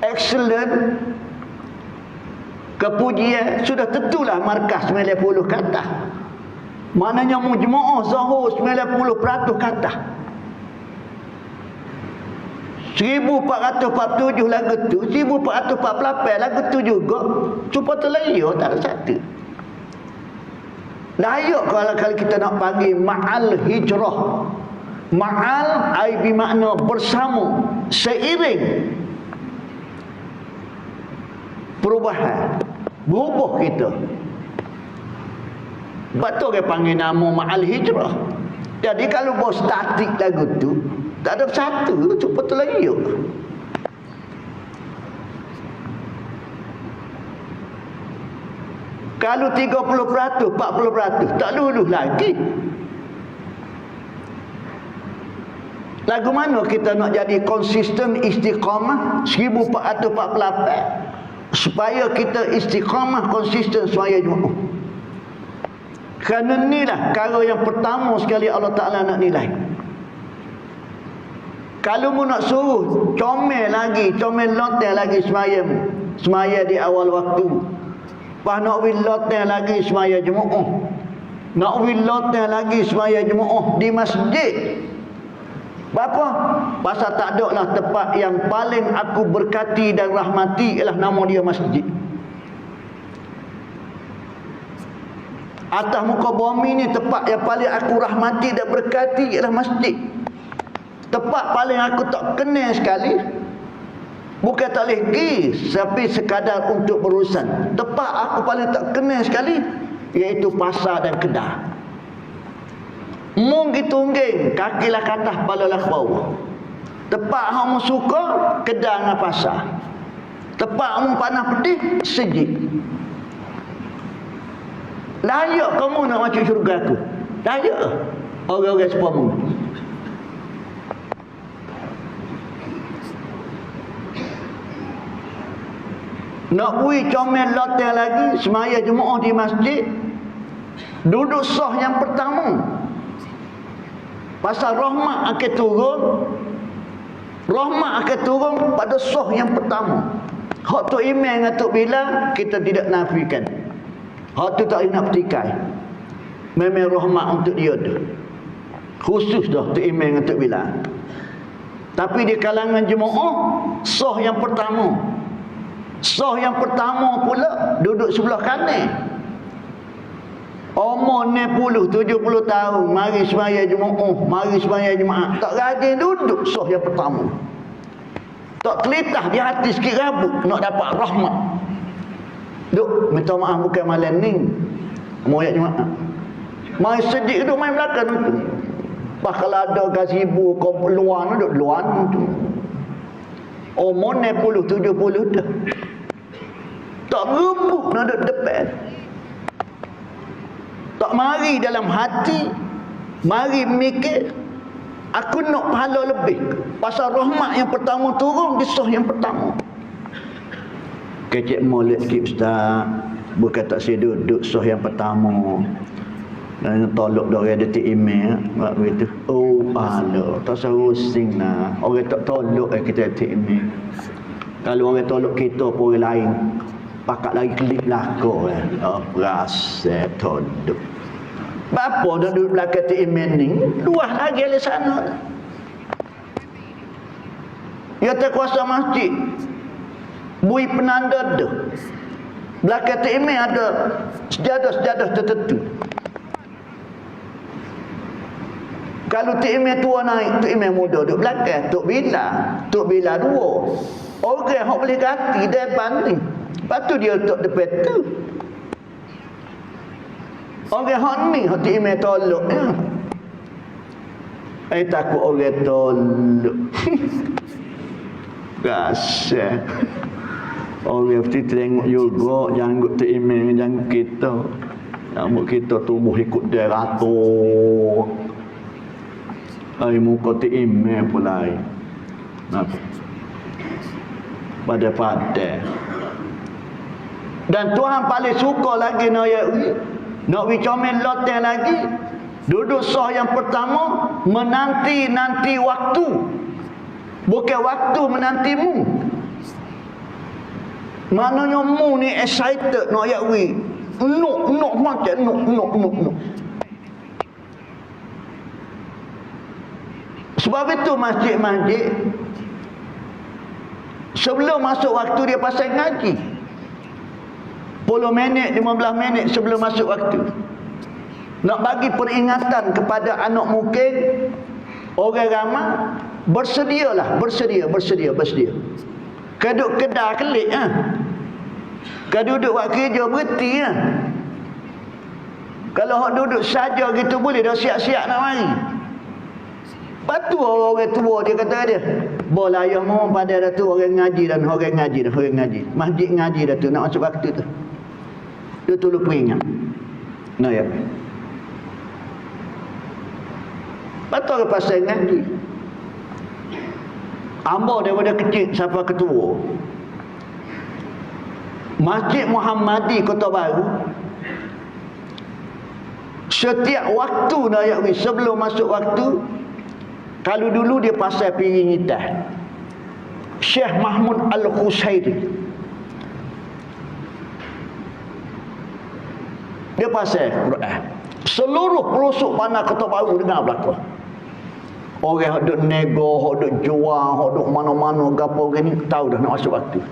excellent, kepujian, sudah tentulah markah 90 ke atas. Maknanya mujmu'ah Zuhur 90% ke atas. 1447 lagu tu, 1448 lagu tu juga supaya terlayar tak ada satu. Layak kalau kita nak panggil ma'al hijrah. Ma'al ai bermakna bersama, seiring perubahan, berubah kita. Betul dia panggil nama ma'al hijrah. Jadi kalau bos statik lagu tu, tak ada satu cuba terlayuk. Kalau 30%, 40%, tak lulus lagi. Lagu mana kita nak jadi konsisten istiqamah 1448 supaya kita istiqamah konsisten semaya Jumaat. Kerana inilah perkara yang pertama sekali Allah Ta'ala nak nilai. Kalau mu nak suruh comel loteng lagi semaya di awal waktu, lepas nak loteng lagi semaya Jumaat, nak loteng lagi semaya Jumaat di masjid. Apa? Pasal tak ada lah tempat yang paling aku berkati dan rahmati ialah nama dia masjid. Atas muka bumi ni tempat yang paling aku rahmati dan berkati ialah masjid. Tempat paling aku tak kenal sekali, bukan tak boleh pergi, tapi sekadar untuk berurusan. Tempat aku paling tak kenal sekali iaitu pasar dan kedai. Mung gitu ungging, kaki lah ke atas, kepala lah ke bawah. Tempat hang mu suka, kedai dengan pasar. Tempat mu panas pedih, sejik. Layak kamu nak masuk syurga aku? Layak orang-orang sepamu. Nak pergi comel loteng lagi semaya Jumaat di masjid, duduk sah yang pertama. Pasal rahmat akan turun, rahmat akan turun pada sah yang pertama. Hak tu Imam dengan Tok Bilal kita tidak nafikan. Hak tu tak nak petikai. Memang rahmat untuk dia tu. Khusus dah Tok Imam dengan Tok Bilal. Tapi di kalangan jemaah sah yang pertama. Sah yang pertama pula duduk sebelah kanan. Umur 60, 70 tahun, mari semaya Jumaat, tak rajin duduk sah yang pertama. Tak kelitah di hati sikit rabuk nak dapat rahmat. Duk minta maaf bukan malam ni moyak Jumaat. Mai sedih duduk main belakang tu. Pas kalau ada gazebo kau luar duduk luar tu. Umur 60, 70 dah. Tak rebuk nak duduk depan. Tak mari dalam hati, mari mikir, aku nak pahala lebih. Pasal rahmat yang pertama turun di sah yang pertama. Kecik molek sikit ustaz, bukan tak saya duduk sah yang pertama. Dan tolok dah orang detik email buat begitu. Oh pahala, tak sarusing lah. Orang tak tolok kita detik email. Kalau orang tolok kita pun orang lain pakat lagi klik lakor rasa tolok. Bapa dah duduk belakang tu email ni, luah lagi dari sana. Ya tak kuasa masjid. Bui penanda dah. Belakang tu email ada sejadah-sejadah tertentu. Kalau tu email tua naik, tu email muda duduk belakang. Tok Bila dua. Orang yang boleh ganti depan ni. Lepas tu dia letak depan tu. Orang hak ni hak email tolok ya. Takut orang tolok. Rasa orang mesti tengok juga janggut tu email janggut kita. Janggut kita tubuh ikut deratur. Muka tu email pula. Kenapa? Pada-pada. Dan Tuhan paling suka lagi nak comel loteng lagi, duduk sah yang pertama, menanti waktu, bukan waktu menantimu. Maknanya mu ni excited nak ayat we. Nuk macam nuk. Sebab itu masjid-masjid sebelum masuk waktu dia pasal ngaji. 10 minit, 15 minit sebelum masuk waktu. Nak bagi peringatan kepada anak mungkin, orang ramai, bersedialah, bersedia. Kaduk kedai kelik Kalau duduk buat kerja berhenti Kalau hak duduk saja gitu boleh dah siap-siap nak mari. Lepas tu orang tua dia kata dia, bola ayah mau pada dah tu orang ngaji. Masjid ngaji dah tu nak masuk waktu tu. Dia tolong peringat. Nah ya. Betul ke pasal ngaji? Ambo daripada kecil sampai ketua. Masjid Muhammadi Kota Baru, setiap waktu nak sebelum masuk waktu, kalau dulu dia pasal piring hitam, Syekh Mahmud Al-Khusairi dia pasal Quran. Seluruh pelosok mana Kota Baru dengar belakang. Orang yang duduk nego, yang duduk jual, yang duduk mana-mana gapo gini tahu dah nak masuk waktu.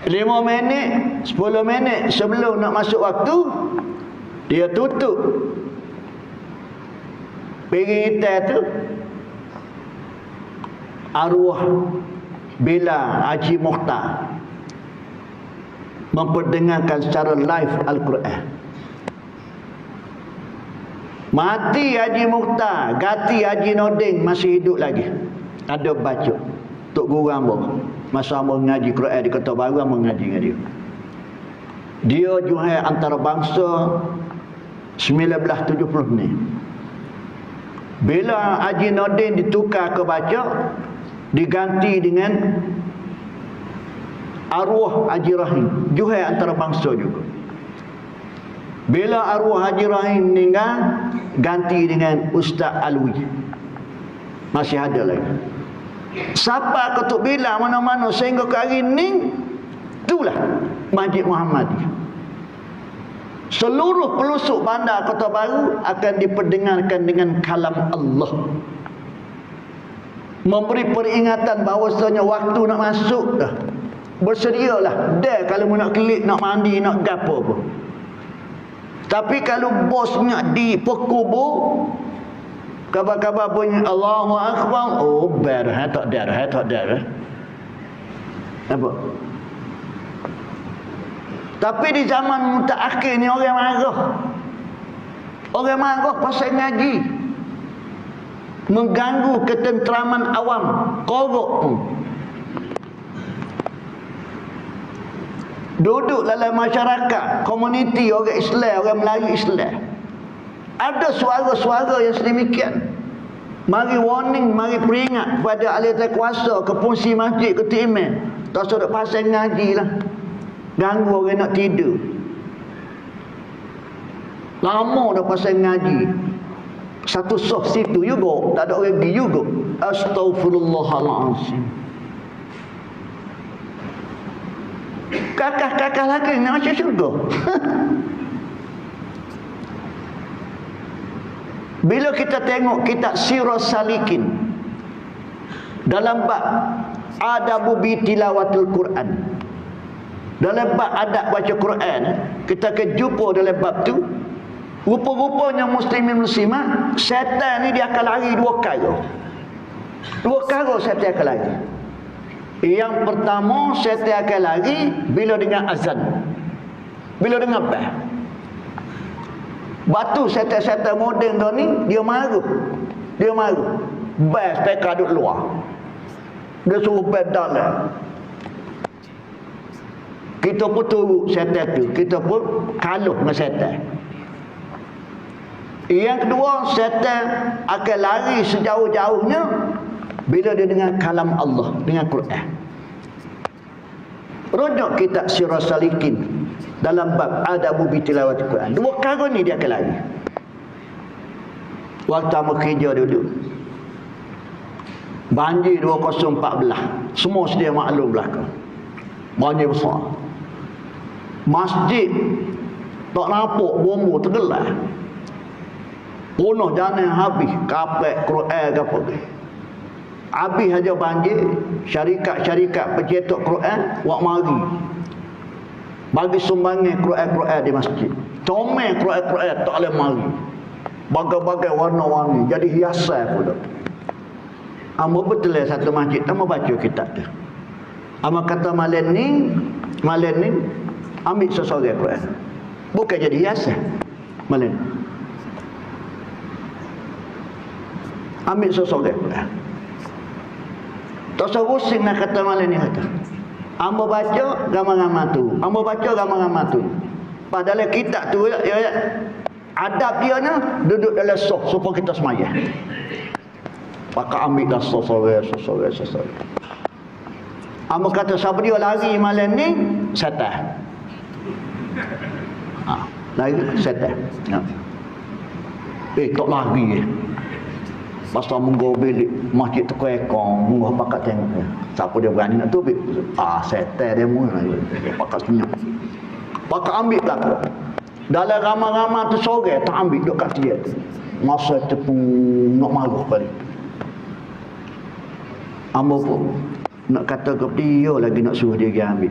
5 minit, 10 minit sebelum nak masuk waktu, dia tutup piring hitam tu. Arwah Bila Haji Mukhtar memperdengarkan secara live Al-Quran. Mati Haji Mukhtar, ganti Haji Nordin masih hidup lagi. Ada baca Tok Guru Ambo masa Ambo mengaji Quran di Kota Baru, Ambo mengaji dengan dia. Dia juhai antarabangsa 1970 ni. Bila Haji Nordin ditukar ke baca, diganti dengan arwah Haji Rahim, juhai antarabangsa juga. Bila arwah Haji Rahim meninggal, ganti dengan Ustaz Alwi. Masih ada lagi. Siapa Ketuk Bila mana-mana sehingga ke hari ini, itulah Masjid Muhammadi. Seluruh pelosok bandar Kota Baru akan diperdengarkan dengan kalam Allah. Memberi peringatan bahawasanya waktu nak masuk dah. Bersedialah. Dah kalau nak klik, nak mandi, nak gapo pun. Tapi kalau bosnya di pekubur, kabar-kabar bunyi Allahu Akbar, oh berah tak darah. Apa? Tapi di zaman mutaakhir ni orang marah. Orang marah pasal ngaji. Mengganggu ketenteraman awam, korok. Duduk dalam masyarakat, komuniti orang Islam, orang Melayu Islam, ada suara-suara yang sedemikian. Mari warning, mari peringat kepada ahli kuasa, ke fungsi masjid, ke imam. Tak sudah pasal ngaji lah, ganggu orang nak tidur. Lama dah pasal ngaji. Satu soh situ juga, tak ada orang pergi juga. Astaghfirullahaladzim. Kakak-kakak lagi nak masuk syurga. Bila kita tengok kitab Sirah Salikin dalam bab adabu bi tilawatul Quran, dalam bab adab baca Quran, kita akan jumpa dalam bab tu, rupa-rupanya muslimin muslimah, syaitan ni dia akan lari dua kali syaitan akan lari. Yang pertama, syaitan akan lari bila dengar azan, bila dengar bel. Batu syaitan moden tu ni, dia marah. Bel speka duduk luar, dia suruh bel dalam. Kita pun turut syaitan tu, kita pun kaluh dengan syaitan. Yang kedua, syaitan akan lari sejauh-jauhnya bila dia dengar kalam Allah, dengan Quran. Rujuk kitab Sirah Salikin dalam bab adabu bi tilawatil Quran. Dua kali ni dia akan lari. Waktu amal kerja duduk, banjir 2014, semua sedia maklum belakang. Banyak besar. Masjid tak nampak bomba tergelar. Penuh jalan habis. Kapek, Quran ke apa. Habis aja banjir. Syarikat-syarikat pencetak Quran buat mari. Bagi sumbangan Quran di masjid. Comel Quran tak boleh mari. Bagai-bagai warna-warni. Jadi hiasan pula. Amba betul satu masjid. Amba baca kitab tu. Amba kata malam ni ambil sesorang Quran. Bukan jadi hiasan. Malam ni. Ambil sesorang Quran. Tak usah pusing nak kata malam ni kata. Amba baca ramai-ramai tu. Amba baca ramai-ramai tu. Padahal kitab tu ya, adab dia ni duduk dalam sof supaya kita semayang. Pakai ambil dah sore. Amba kata siapa dia lari malam ni? Setan. Lari setan. Tak lari pasal munggu bilik masjid terkuekong, munggu pakat tengok. Siapa dia berani nak tubik? Setan dia mula. Pakat senyap. Pakat ambil belakang. Dalam ramai-ramai tu sore, tak ambil duduk kat dia. Masa tepung nak marah balik. Amba pun nak kata ke dia lagi nak suruh dia pergi ambil.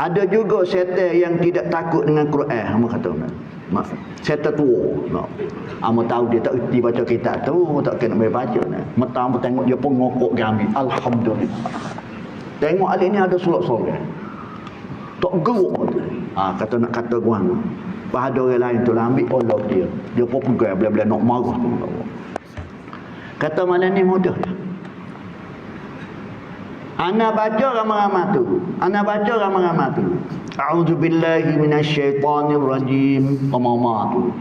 Ada juga setan yang tidak takut dengan Quran. Amba kata setan tua. Amba tahu dia tak erti baca kitab tu, tak kena baca. Metang amba tengok dia pun ngokok pergi ambil. Alhamdulillah. Tengok alik ni ada surat-surat. Tak geruk. Kata nak kata guang. Pada orang lain tu lah ambil Allah dia. Dia pun pegang bila-bila nak marah tu. Kata malam ni mudah. Ana baca ramai-ramai tu. A'udzubillahi minasyaitonirrajim. Ramai tu.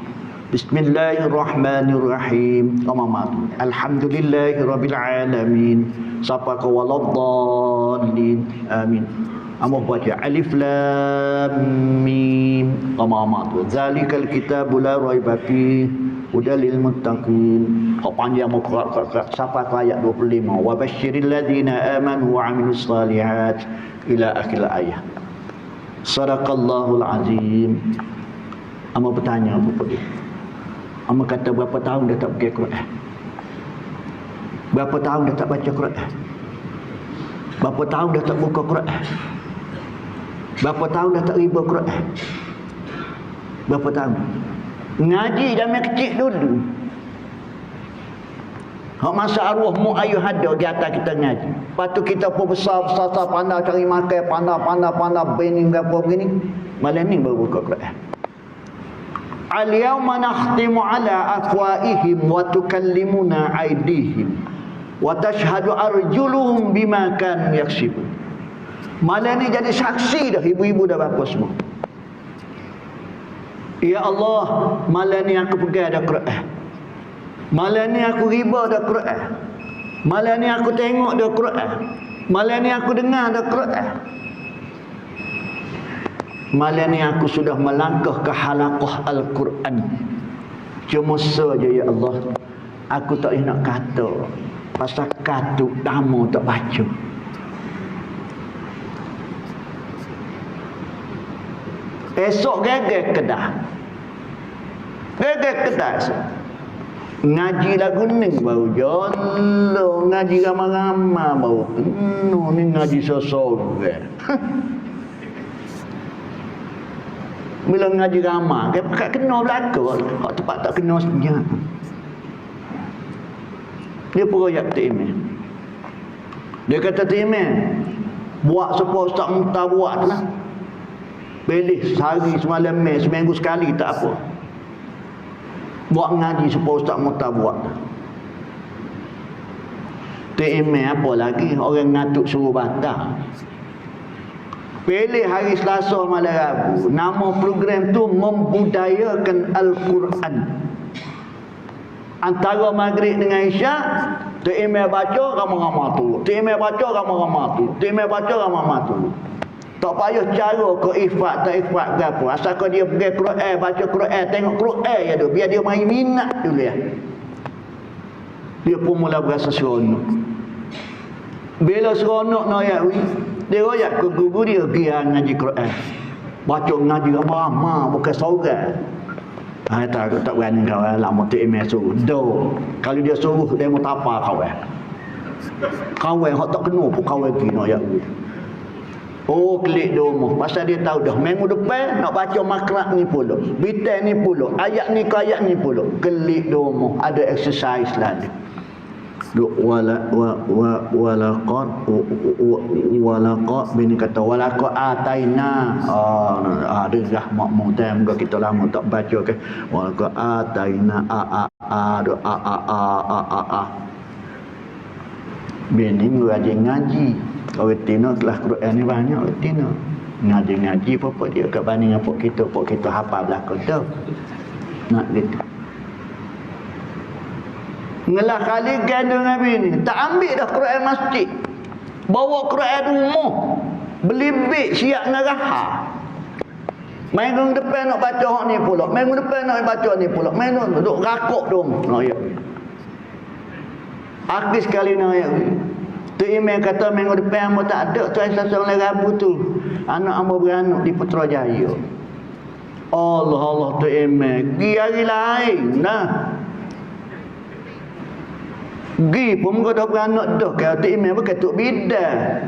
Bismillahirrahmanirrahim. Ramai tu. Alhamdulillahirabbil alamin. Sapa ka waladdallin. Amin. Amba baca alif lam mim. Ramai tu. Zalikal kitabu la raiba fihi hudal lil muttaqin. Panjang muka sampai ke ayat 25. Wa basyiril ladzina amanu wa amilus solihat ila akhir ayat. Sadaqallahul azim. Amba bertanya apa dia? Amba kata berapa tahun dah tak pergi Quran? Berapa tahun dah tak baca Quran? Berapa tahun dah tak buka Quran? Berapa tahun dah tak riba Quran? Berapa tahun? Ngaji zaman kecil dulu. Masa arwah mu ayuh ada di atas kita ngaji. Lepas tu kita pun besar-besar pandai cari makan, pandai bening apa begini. Malam ni baru buka Quran. Al-yawma nakhtimu ala afwaihim wa tukallimuna aydihim wa tashhadu arjuluhum bima kanu yaksibun. Malam ni jadi saksi dah ibu-ibu dah bapa semua. Ya Allah, malam ni aku pegang dah Quran. Malam ni aku riba dah Quran. Malam ni aku tengok dah Quran. Malam ni aku dengar dah Quran. Malam ni aku sudah melangkah ke halaqah Al-Quran. Cuma saja ya Allah, aku tak boleh nak kata pasal kata lama tak baca. Esok geger kedah. Ngaji lagu ni baru jolo, ngaji ramai-ramai baru ni ngaji sesorang. Bila ngaji ramai dia pakai kena belakang, hak tempat tak kena senyap. Dia peroyak Timeh. Dia kata Timeh, buat supaya Ustaz Muhtar buat lah. Pilih sehari semalam seminggu sekali tak apa. Buat ngaji supaya Ustaz Muhtar buat. Timeh apa lagi, orang ngatuk suruh batal. Pilih hari Selasa malam Rabu. Nama program tu membudayakan Al-Quran. Antara maghrib dengan Isyak, Timeh baca ramai-ramai tu. Timeh baca ramai-ramai tu. Timeh baca ramai-ramai tu. Tak payah cara ke ifat tak ifat ke apa. Asalkan dia pergi Quran, baca Quran, tengok Quran ya tu. Biar dia main minat dulu ya. Dia pun mula berasa seronok. Bila seronok nak ayat Dia royak ke guru dia pergi ngaji Quran. Baca ngaji ramah bukan seorang. Aku tak berani kawan lama tu email suruh. Kalau dia suruh dia mau tapa kawan. Kawan hak tak kena pun kawan pergi nak ayat ni. Oh klik domo. Pasal dia tahu dah minggu depan nak baca makrak ni pula. Bitai ni pula. Ayat ni ke ayat ni pula. Klik domo. Ada exercise lah dia. Walaqad bini kata walaqad ataina ada dah makmum time kita lama tak baca ke walaqad ataina bini ngaji orang tino kelas Quran ni banyak orang tino ngaji apa dia kat banding apa kita hafal belakang tu nak gitu. Ngelah kali gandung Nabi ni tak ambil dah Quran masjid, bawa Quran rumah, beli beg siap ngaraha. Minggu depan nak baca hak ni pula, minggu depan nak baca ni pula, minggu duduk rakuk dong ayat. Akhir sekali nak ayat tu email kata minggu depan hamba tak ada tu Selasa Rabu tu anak hamba beranak di Putrajaya. Allah tu email pergi hari lain nah. Gi pun muka dah beranak dah. Kalau tu email pun ketuk bidan.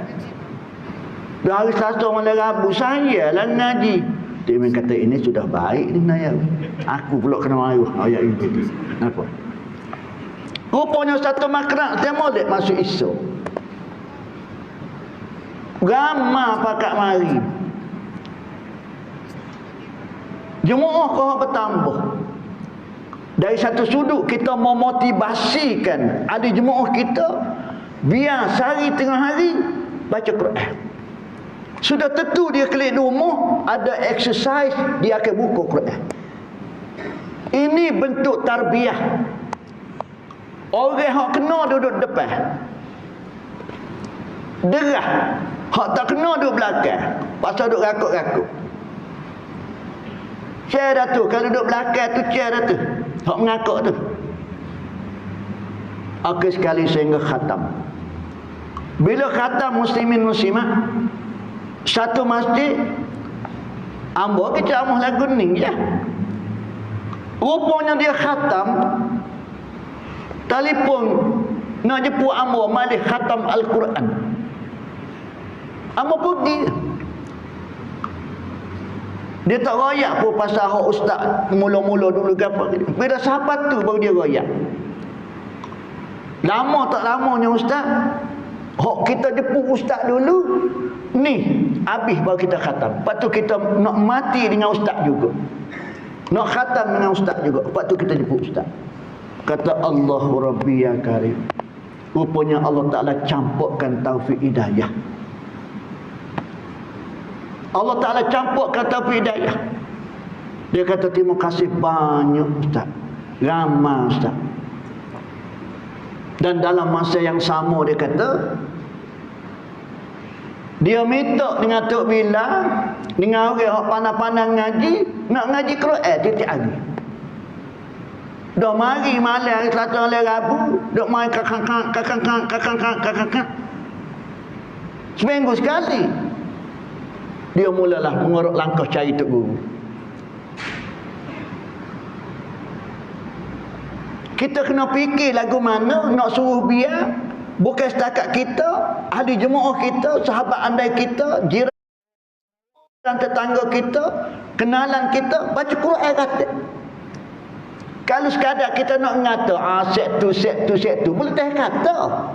Hari Selasa malam Rabu saya lah ngaji. Tu email kata ini sudah baik ni ayat. Aku pula kena marah ayat ini. Apa? Rupanya satu makrak dia molek masuk esok. Ramah pakat mari. Jemaah kau bertambah. Dari satu sudut kita memotivasikan ada jemaah kita biar sehari tengah hari baca Quran. Sudah tentu dia klik rumah ada exercise dia akan buka Quran. Ini bentuk tarbiyah. Orang yang kena duduk depan. Derah. Hak tak kena duduk belakang. Pasal duduk rakuk-rakuk. Chair dah tu. Kalau duduk belakang tu chair dah tu. Hak mengakuk tu. Akhir sekali sehingga khatam. Bila khatam muslimin muslimat, satu masjid ambo ke ceramah lagu ni je. Rupanya dia khatam, telefon nak jemput ambo malih khatam Al-Quran. Ambo pergi. Dia tak royak pun pasal hak ustaz mula-mula dulu ke apa. Bila sahabat tu baru dia royak. Lama tak lamanya ustaz, hak kita jemput ustaz dulu, ni habis baru kita khatam. Lepas tu kita nak mati dengan ustaz juga. Nak khatam dengan ustaz juga. Lepas tu kita jemput ustaz. Kata Allahu Rabbi ya Karim. Rupanya Allah Ta'ala campurkan taufik hidayah. Allah Ta'ala campurkan taufik hidayah. Dia kata terima kasih banyak ustaz. Ramai ustaz. Dan dalam masa yang sama dia kata, dia minta dengan Tok Bilal, dengan orang yang pandai-pandai ngaji, nak ngaji Quran tiap hari. Dah mari malam hari Selasa malam Rabu, duk main kakang. Seminggu sekali. Dia mulalah mengorok langkah cari Tok Guru. Kita kena fikir lagu mana nak suruh biar bukan setakat kita, ahli jemaah kita, sahabat andai kita, jiran tetangga kita, kenalan kita baca Quran kata. Kalau sekadar kita nak mengata set tu boleh tak kata.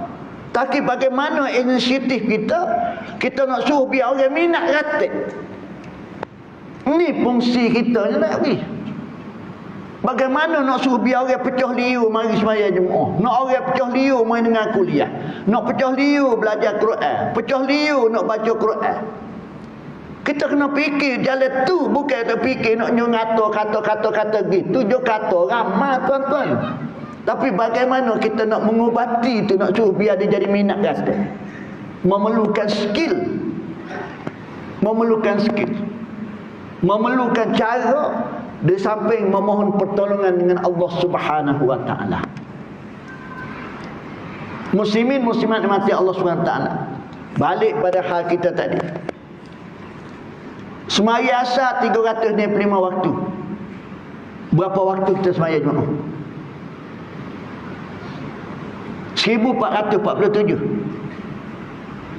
Tapi bagaimana inisiatif kita nak suruh biar orang minat kata. Ini fungsi kita je nak pergi. Bagaimana nak suruh biar orang pecah liu mari semaya jemaah. Nak orang pecah liu main dengan kuliah. Nak pecah liu belajar Quran. Pecah liu nak baca Quran. Kita kena fikir jalan tu. Bukan kita fikir nak nyungata kata-kata gitu. Tujuh kata ramah tuan-tuan. Tapi bagaimana kita nak mengubati tu, nak suruh biar dia jadi minat kata. Memerlukan skill. Memerlukan cara. Di samping memohon pertolongan dengan Allah Subhanahu wa taala. Muslimin muslimat dimati Allah Subhanahu wa taala. Balik pada hal kita tadi. Semaya asar 365 waktu. Berapa waktu kita semaya Jumaat? 1447.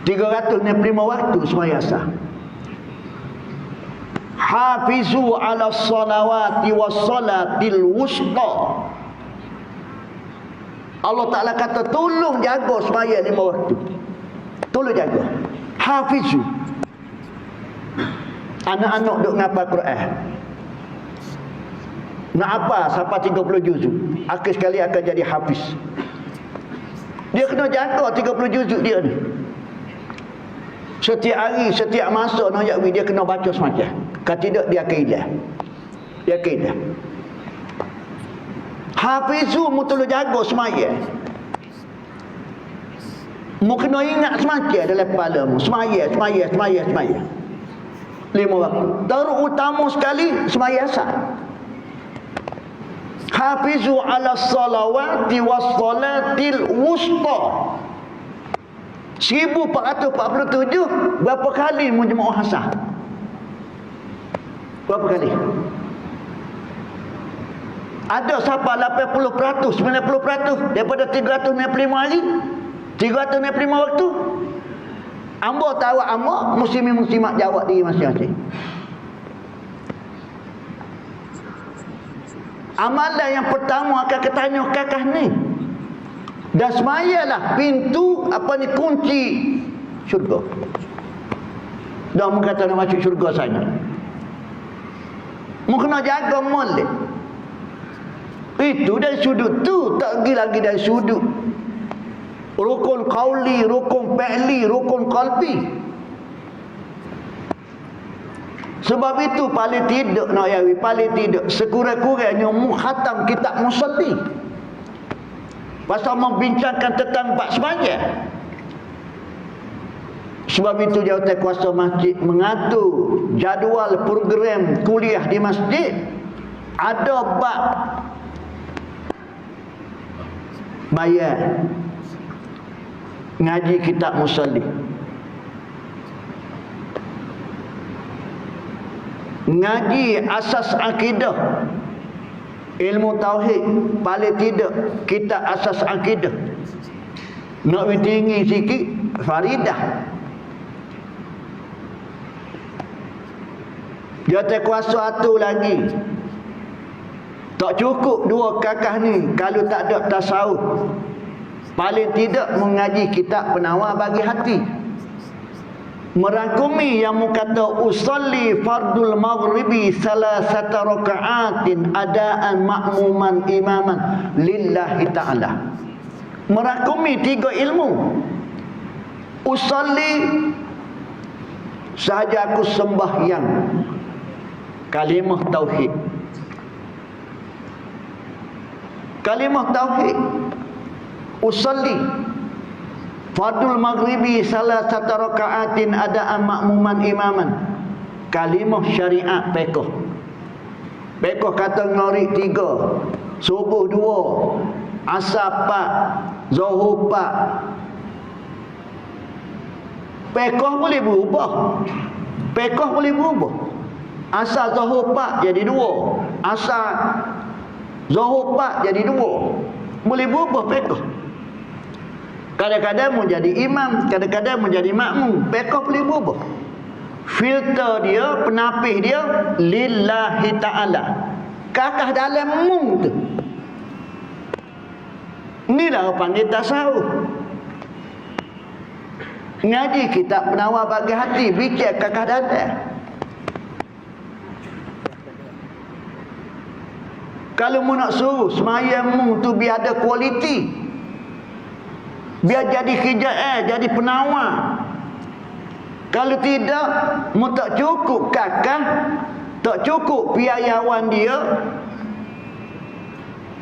365 waktu semaya asar. Hafizu ala salawati was salatil wusta. Allah Ta'ala kata tolong jaga semaya 5 waktu. Tolong jaga. Hafizu. Anak-anak duk ngapal Quran. Nak apa sampai 30 juzuk. Akhir sekali akan jadi hafiz. Dia kena jaga 30 juzuk dia ni. Setiap hari, setiap masa nak dia kena baca semacam. Kalau tidak dia akan hilang. Dia akan hilang. Hafizu mutulu jaga semaya. Mu kena ingat semaya dalam kepala mu. Semaya. 5 waktu. Terutama sekali semaya asar. Hafizu ala salawati was salatil wusta. 1447 berapa kali mu jemaah asar? Berapa kali? Ada siapa 80%, 90% daripada 365 hari, 365 waktu? Amba tahu amba, muslimin-muslimat jawab diri masing-masing. Amalan yang pertama akan ketanya kakak ni. Dan semayalah pintu kunci syurga. Dah mu kata nak masuk syurga sana. Mu kena jaga molek. Itu dari sudut tu, tak pergi lagi dari sudut rukun qauli, rukun fi'li, rukun qalbi. Sebab itu paling tidak nak yawi, paling tidak sekurang-kurangnya mu khatam kitab musalli. Pasal membincangkan tentang bab sembahyang. Sebab itu jawatan kuasa masjid mengatur jadual program kuliah di masjid. Ada bab bayar ngaji kitab musalli, ngaji asas akidah, ilmu tauhid, paling tidak kitab asas akidah. Nak tinggi sikit faridah. Jatuh kuasa satu lagi. Tak cukup dua kakak ni kalau tak ada tasawuf. Paling tidak mengaji kitab penawar bagi hati. Merangkumi yang mengata usalli fardul maghribi salasata raka'atin adaan ma'muman imaman lillahi ta'ala. Merangkumi 3 ilmu. Usalli sahaja aku sembahyang, kalimah tauhid. Kalimah tauhid. Usalli fardul maghribi salasata raka'atin adaan ma'muman imaman. Kalimah syariat fiqh. Fiqh kata ngori 3, subuh 2, asar 4, zuhur 4. Fiqh boleh berubah. Fiqh boleh berubah. Asar zuhur 4 jadi 2, asar zuhur 4 jadi 2. Boleh berubah fiqh. Kadang-kadang menjadi imam, kadang-kadang menjadi makmum. Fiqh boleh berubah. Filter dia, penapih dia lillahi ta'ala. Kakak dalam mum tu. Inilah pandai tasawuf. Ngaji kitab penawar bagi hati, bincang kakak dalam. Kalau mu nak suruh semayangmu tu biar ada kualiti, biar jadi hijab, jadi penawar. Kalau tidak, mu tak cukup kakak, tak cukup piayawan dia,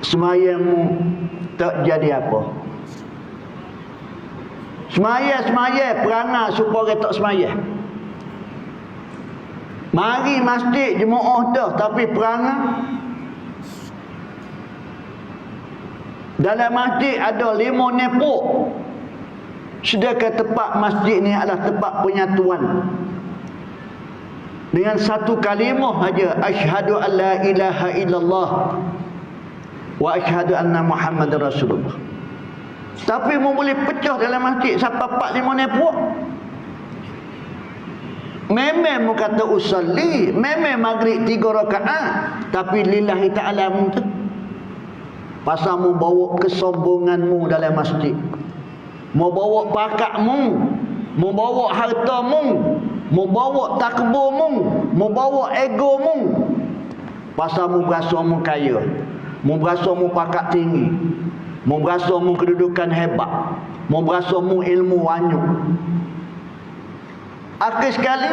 semayangmu tak jadi apa. Semayang perangai supaya tak semayang. Mari masjid jemaah dah, tapi perangai. Dalam masjid ada 5 nepok. Sedangkan tempat masjid ni adalah tempat penyatuan. Dengan satu kalimah saja, asyhadu an la ilaha illallah wa asyhadu anna Muhammadar Rasulullah. Tapi mu boleh pecah dalam masjid sampai 4-5 nepok. Memang mu kata usalli, memang maghrib 3 rakaat, tapi lillahi ta'ala mu tu. Pasal mu bawa kesombonganmu dalam masjid. Mu bawa pakakmu, mu bawa hartamu, mu bawa takburmu, mu bawa egomu. Pasal mu berasa mu kaya, mu berasa mu pakak tinggi, mu berasa mu kedudukan hebat, mu berasa mu ilmu wanyuk. Akhir sekali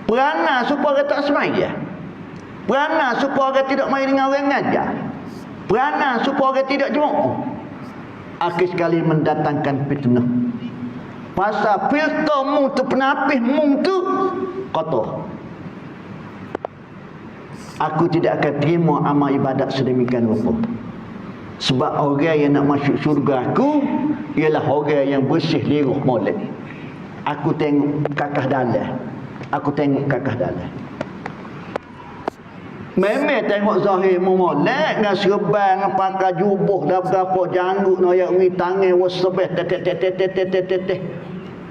perana supaya orang tak semaya, perana supaya orang tidak main dengan orang ngajar, perana supaya orang tidak jemaah. Akhir sekali mendatangkan fitnah. Pasal filtermu tu, penapihmu tu kotor. Aku tidak akan terima amal ibadat sedemikian rupa. Sebab orang yang nak masuk syurga aku ialah orang yang bersih liruh molek. Aku tengok kakah dalam. Aku tengok kakah dalam. Memang tengok zahir molek dengan serban, dengan pakai jubuh dah berapa janggut nak yak wi tangan wasbeh tet.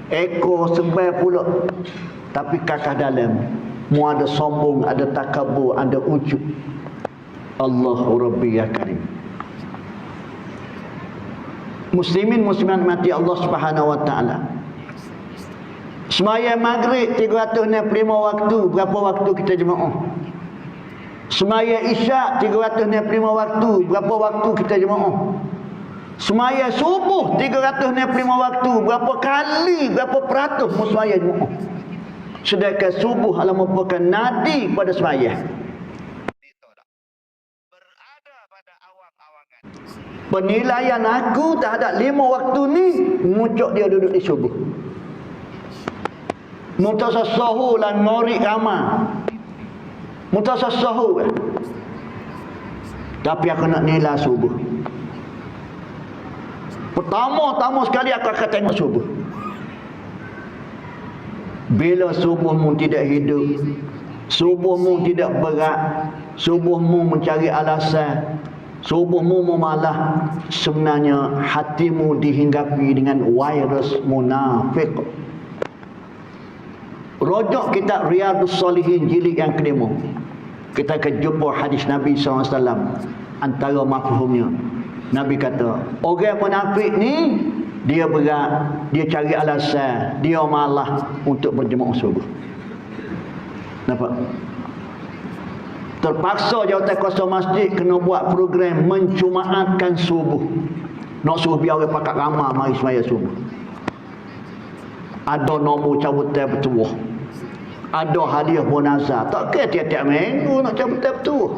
Ekor sebel pula. Tapi kakah dalam mu ada sombong, ada takabur, ada ujub. Allahu Rabbi ya Karim. Muslimin muslimat mati Allah Subhanahu wa taala. Sembahyang maghrib 365 waktu, berapa waktu kita jemaah? Sembahyang isyak 365 waktu, berapa waktu kita jemaah? Sembahyang subuh 365 waktu, berapa kali, berapa peratus sembahyang jemaah? Sedangkan subuh adalah merupakan nadi pada sembahyang. Berada pada awang-awangan. Penilaian aku terhadap 5 waktu ni, muncul dia duduk di subuh. Mutasas sahur lan ngori ramah. Mutasas sahur. Tapi aku nak nilai subuh. Pertama-tama sekali aku akan tengok subuh. Bila subuhmu tidak hidup, subuhmu tidak berat, subuhmu mencari alasan, subuhmu memalah, sebenarnya hatimu dihinggapi dengan virus munafik. Rojok kitab Riyadhus Salihin jilid yang kelima. Kita akan jumpa hadis Nabi SAW. Antara mafhumnya, Nabi kata, orang munafik ni dia berat, dia cari alasan, dia malah untuk berjemaah subuh. Nampak? Terpaksa jawatan kuasa masjid kena buat program menjumaatkan subuh. Nak suruh biar orang pakat ramah mari sembahyang subuh. Ada nombor cabutan bertuah, ada hadiah bonanza. Tak kira tiap-tiap minggu nak cabutan bertuah,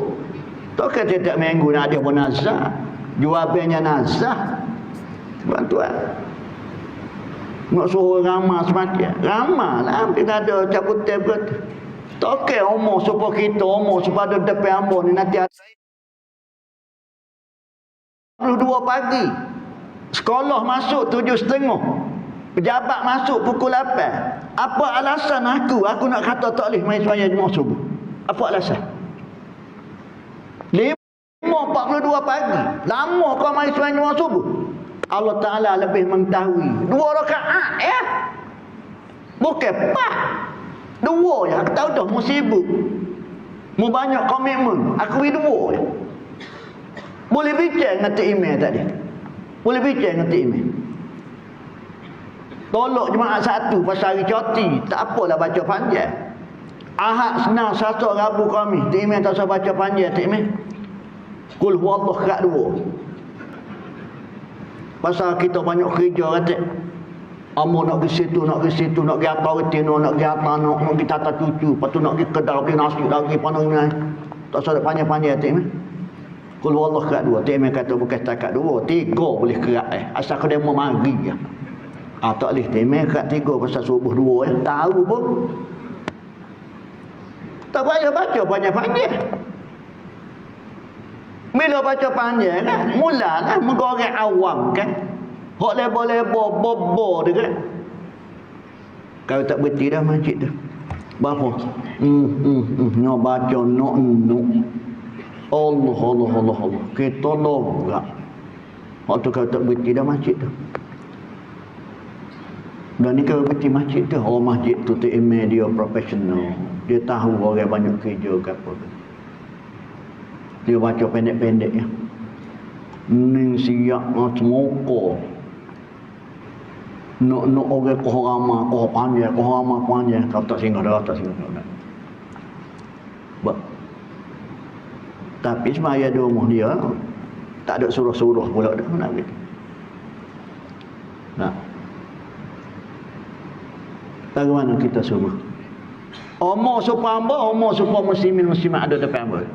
tak kira tiap-tiap minggu nak hadiah bonanza. Jualannya nazah. Tuan-tuan, nak suruh ramah semakin ramah lah. Kita ada cabutan bertuah. Tak kira umur supaya kita, umur supaya ada depan ambon ni nanti ada 22 pagi. Sekolah masuk 7.30. Pejabat masuk pukul 8. Apa alasan aku nak kata tak boleh main sembahyang Jumaat subuh? Apa alasan? 5.42 pagi. Lama kau main sembahyang Jumaat subuh? Allah Ta'ala lebih mengetahui. 2 rakaat ya. Bukan 4. 2 je. Aku tahu dah mu sibuk, mu banyak komitmen. Aku beri 2 je. Boleh bincang dengan Tok Email tadi. Boleh bincang dengan Tok Email. Tolak jemaah 1 pasal hari cuti, tak apalah baca panjang. Ahad senang, Selasa, Rabu, Khamis. Tok Email tak usah baca panjang, Tok Email. Kul huwallah kat 2. Pasal kita banyak kerja kata. Amo nak pergi situ, nak pergi situ, nak pergi atas retin, nak pergi atas, nak pergi tata cucu, lepas tu nak pergi kedai, pergi nasi lagi, pandang ni. Tak usah panjang-panjang, Tok Email. Kul huwallah kat 2. Tok Email kata bukan setakat 2, 3 boleh kerak asal kau demo mari je. Tak boleh Tok Email kat 3 pasal subuh 2 tahu pun. Tak payah baca panjang-panjang. Bila baca panjang kan, mulalah muka orang awam kan. Hok lebo-lebo bobo dekat. Kalau tak berhenti dah masjid tu. Berapa? Nak baca nak. Allah. Kita logak. Waktu kau tak berhenti dah masjid tu. Dan ni kalau berhenti masjid tu, masjid tu email dia profesional. Dia tahu orang banyak kerja ke apa. Dia baca pendek-pendek ya. Ning siap macam muka. Nak orang kohorama, panjang. Kau tak singgah dah. Tapi semaya di rumah dia tak ada suruh-suruh pula dah nak gitu. Nah. Bagaimana kita semua? Omong supaya muslimin muslimat ada depan hamba.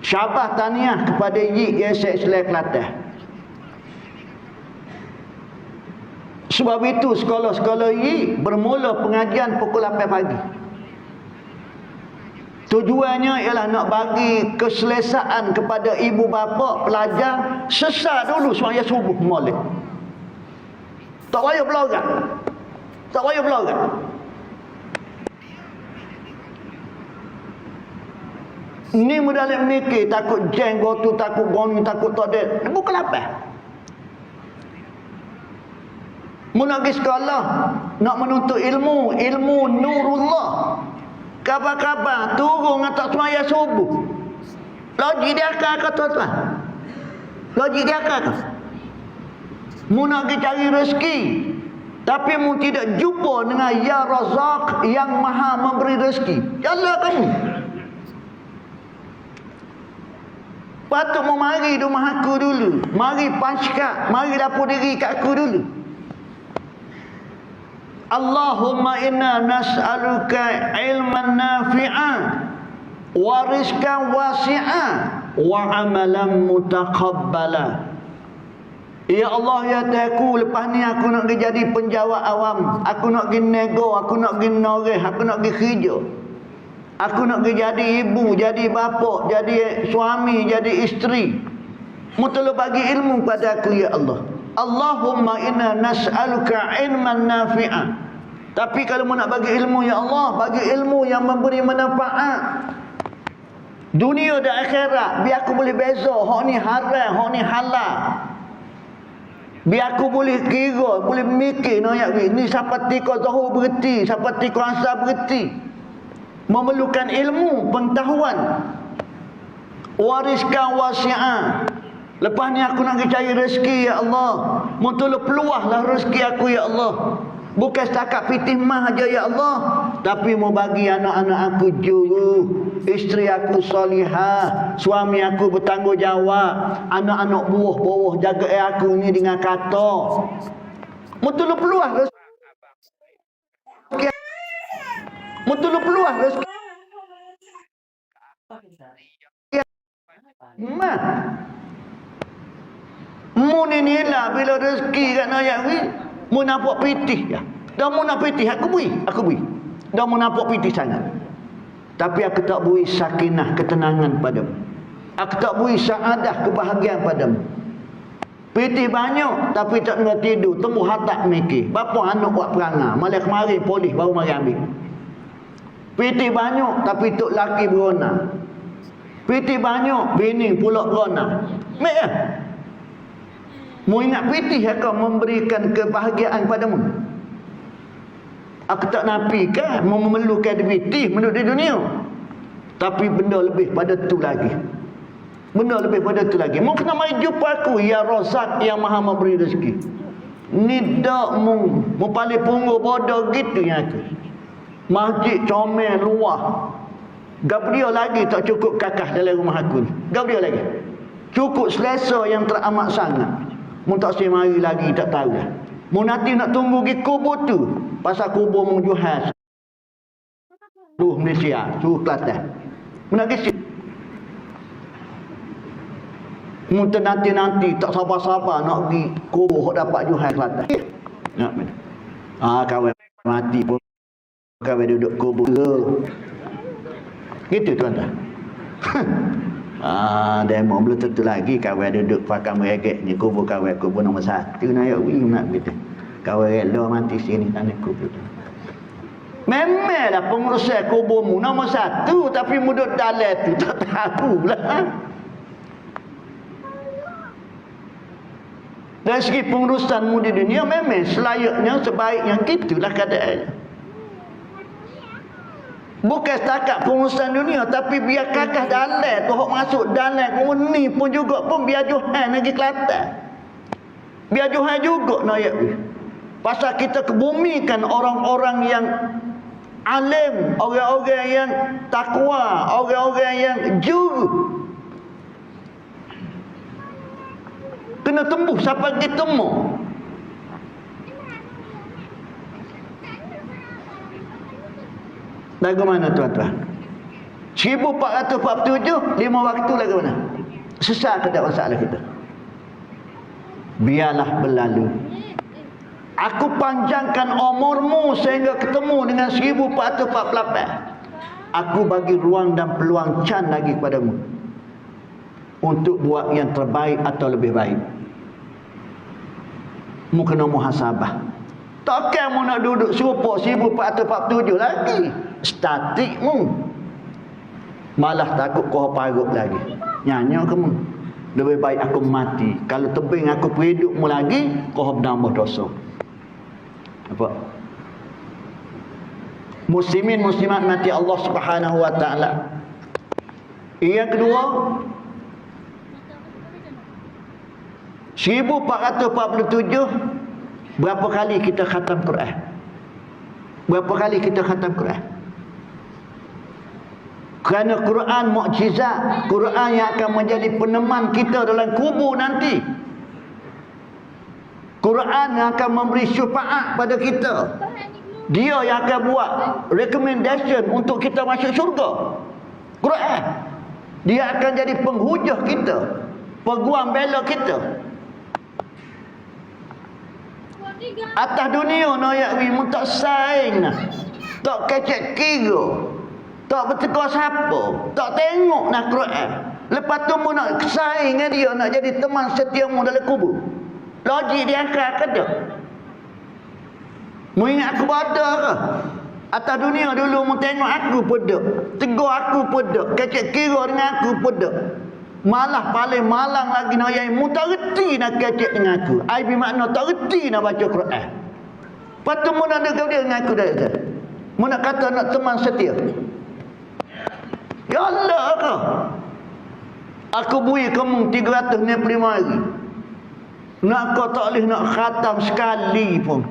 Syabas tahniah kepada Yik Yesek Selai Kelantan. Sebab itu sekolah-sekolah Yik bermula pengajian pukul 8 pagi. Tujuannya ialah nak bagi keselesaan kepada ibu bapa pelajar sesat dulu semaya subuh molek. Tak payah berlogat. Ni mudahlah mikir takut jeng gotu, takut goni, takut tak ada. Bukan apa. Mu nak pergi sekolah, nak menuntut ilmu nurullah. Kabar-kabar turun atas semaya subuh. Logik dia akal ke tuan-tuan? Logik dia akal ke? Mu nak pergi cari rezeki, tapi mu tidak jumpa dengan Ya Razak yang maha memberi rezeki. Jalan kamu. Patut mu mari rumah aku dulu. Mari pasca, mari lapor diri kat aku dulu. Allahumma inna nas'aluka ilman nafi'an wa rizqan wasi'an wa amalan mutaqabbala. Ya Allah, ya Tuhanku, lepas ni aku nak jadi penjawat awam, aku nak pergi nego, aku nak pergi noreh, aku nak pergi kerja, aku nak pergi jadi ibu, jadi bapa, jadi suami, jadi isteri. Mu tolong bagi ilmu pada aku ya Allah. Allahumma inna nas'aluka ilman nafi'an. Tapi kalau mu nak bagi ilmu ya Allah, bagi ilmu yang memberi manfaat dunia dan akhirat, biar aku boleh beza hak ni haram, hak ni halal. Biar aku boleh kira, boleh mikir ni siapa tika zahur berhenti, siapa tika asar berhenti. Memerlukan ilmu, pengetahuan. Wariskan wasi'an. Lepas ni aku nak cari rezeki ya Allah. Tolong peluahlah rezeki aku ya Allah. Bukan setakat pitih mah aja ya Allah, tapi mau bagi anak-anak aku juru, isteri aku solihah, suami aku bertanggungjawab, anak-anak buah-buah jaga aku ni dengan kata. Mau tolong peluah rezeki. Mau tolong peluah rezeki. Mu ni lah bila rezeki kat nayak ni, mu nampak pitih ya. Dah mu nak pitih aku beri. Dah mu nampak pitih sangat. Tapi aku tak beri sakinah, ketenangan padamu. Aku tak beri saadah, kebahagiaan padamu. Pitih banyak tapi tak nak tidur, temu hatak mikir. Bapa anak buat perangai, malah kemari polis baru mari ambil. Pitih banyak tapi tok laki berona. Pitih banyak bini pula berona. Mek ya. Mu ingat pitih akan memberikan kebahagiaan padamu. Aku tak nafikan memerlukan pitih menurut di dunia. Tapi benda lebih pada tu lagi. Benda lebih pada tu lagi. Mu kena mari jumpa aku ya Razak yang maha memberi rezeki. Ni dak mu paling punggu bodoh gitu yang aku. Masjid comel luah. Gabriel lagi tak cukup kakah dalam rumah aku. Gabriel lagi. Cukup selesa yang teramat sangat. Mu tak saya mari lagi tak tahu dah. Mu nanti nak tunggu pergi kubur tu. Pasal kubur mu Juhas. Suruh Malaysia, suruh Kelantan. Mu nak pergi. Mu nanti tak sabar-sabar nak pergi kubur dapat Juhas Kelantan. Nak mana? Kawan mati pun kawan duduk kubur. Gitu tuan-tuan. Demo belum tentu lagi kawan duduk pakai merengek ni kubur kawan kubur nombor 1 nak ya wing nak gitu. Kawan rela mati sini tanah kubur. Memanglah pengurusan kuburmu nombor 1 tapi mudut dalam tu tak tahu lah. Dari segi pengurusanmu di dunia memang selayaknya sebaiknya gitulah keadaannya. Bukan setakat pengurusan dunia tapi biar kakak dalam tu hok masuk dalam ni pun juga pun biar Johan lagi Kelantan. Biar Johan juga nak ya. Pasal kita kebumikan orang-orang yang alim, orang-orang yang takwa, orang-orang yang juru. Kena tembus sampai ketemu. Lagu mana tuan-tuan? 1447 5 waktu lagu mana? Sesat ke tak masalah kita? Biarlah berlalu. Aku panjangkan umurmu sehingga ketemu dengan 1448. Aku bagi ruang dan peluang can lagi kepadamu untuk buat yang terbaik atau lebih baik. Mu kena muhasabah. Takkan mu nak duduk serupa 1447 lagi. Statik mu. Malah takut kau parut lagi. Nyanyi kamu. Lebih baik aku mati. Kalau tebing aku hidup mu lagi, kau menambah dosa. Apa? Muslimin muslimat mati Allah Subhanahu wa taala. Yang kedua, 1447 berapa kali kita khatam Quran? Berapa kali kita khatam Quran? Kerana Quran mukjizat, Quran yang akan menjadi peneman kita dalam kubur nanti. Quran yang akan memberi syafaat pada kita. Dia yang akan buat recommendation untuk kita masuk syurga. Quran. Dia akan jadi penghujah kita, peguam bela kita. Atas dunia nak ya mu tak saing nah. Tak kecek kira. Tak bertekar siapa. Tak tengok nak Quran. Lepas tu mu nak saing dengan dia, nak jadi teman setia mu dalam kubur. Logik dia akal ke tak? Mu ingat aku bodoh ke? Atas dunia dulu mu tengok aku pedek, tegur aku pedek, kecek kira dengan aku pedek. Malah paling malang lagi nak yang mu tak reti nak kecek dengan aku. Ai bermakna tak reti nak baca Quran. Lepas tu mu nak dekat dia dengan aku dah. Mu nak kata nak teman setia. Ya Allah ke? Aku bui kamu 365 hari. Nak kau tak boleh nak khatam sekali pun.